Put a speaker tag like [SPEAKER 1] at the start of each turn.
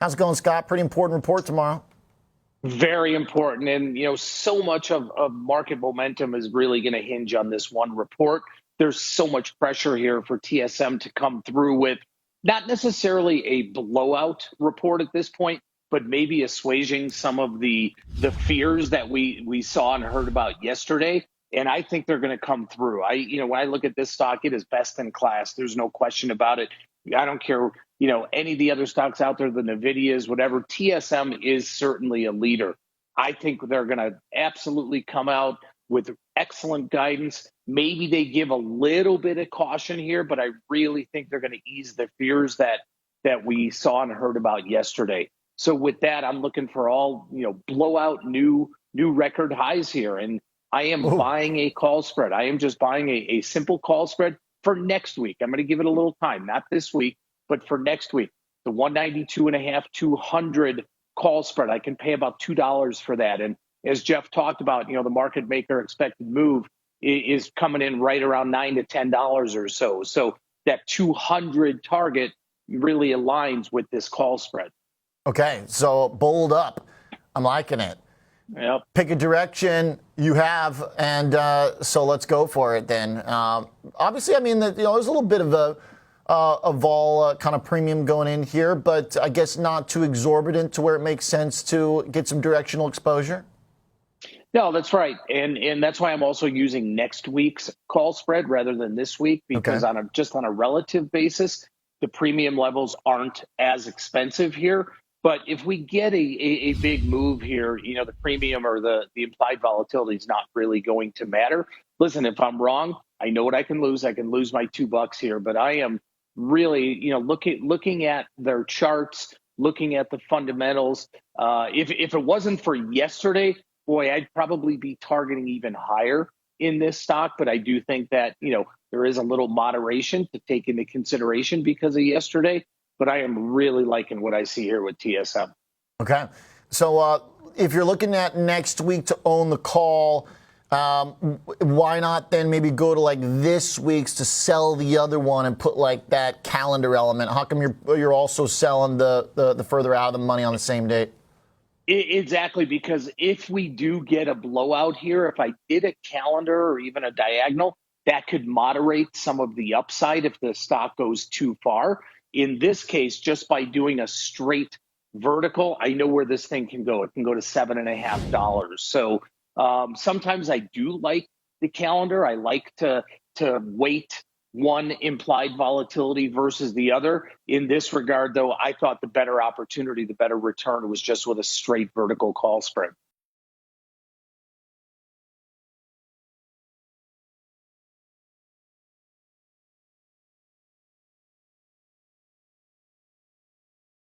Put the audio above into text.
[SPEAKER 1] How's it going, Scott? Pretty important report tomorrow.
[SPEAKER 2] Very important. And, so much of market momentum is really going to hinge on this one report. There's so much pressure here for TSM to come through with not necessarily a blowout report at this point, but maybe assuaging some of the fears that we saw and heard about yesterday. And I think they're going to come through. When I look at this stock, it is best in class. There's no question about it. I don't care, any of the other stocks out there, the Nvidias, whatever. TSM is certainly a leader. I think they're going to absolutely come out with excellent guidance. Maybe they give a little bit of caution here, but I really think they're going to ease the fears that we saw and heard about yesterday. So with that, I'm looking for all, blowout new record highs here. And I am
[SPEAKER 1] Ooh,
[SPEAKER 2] buying a call spread. I am just buying a simple call spread for next week. I'm going to give it a little time, not this week, but for next week. The 192 and a half, 200 call spread. I can pay about $2 for that. And as Jeff talked about, the market maker expected move is coming in right around $9 to $10 or so. So that 200 target really aligns with this call spread.
[SPEAKER 1] okay, so bold up. I'm liking it.
[SPEAKER 2] Yep.
[SPEAKER 1] Pick a direction you have, and so let's go for it then. Obviously, I mean, there's a little bit of a vol kind of premium going in here, but I guess not too exorbitant to where it makes sense to get some directional exposure.
[SPEAKER 2] No, that's right. And that's why I'm also using next week's call spread rather than this week,
[SPEAKER 1] Okay.
[SPEAKER 2] because on a relative basis, the premium levels aren't as expensive here. But if we get a big move here, the premium or the implied volatility is not really going to matter. Listen, if I'm wrong, I know what I can lose. I can lose my $2 here, but I am really, looking at their charts, looking at the fundamentals. If it wasn't for yesterday, boy, I'd probably be targeting even higher in this stock. But I do think that, there is a little moderation to take into consideration because of yesterday. But I am really liking what I see here with TSM.
[SPEAKER 1] Okay. So if you're looking at next week to own the call, why not then maybe go to like this week's to sell the other one and put like that calendar element? How come you're also selling the further out of the money on the same date?
[SPEAKER 2] Exactly, because if we do get a blowout here, if I did a calendar or even a diagonal, that could moderate some of the upside if the stock goes too far. In this case, just by doing a straight vertical, I know where this thing can go. It can go to $7.50. So sometimes I do like the calendar. I like to weight one implied volatility versus the other. In this regard, though, I thought the better opportunity, the better return was just with a straight vertical call spread.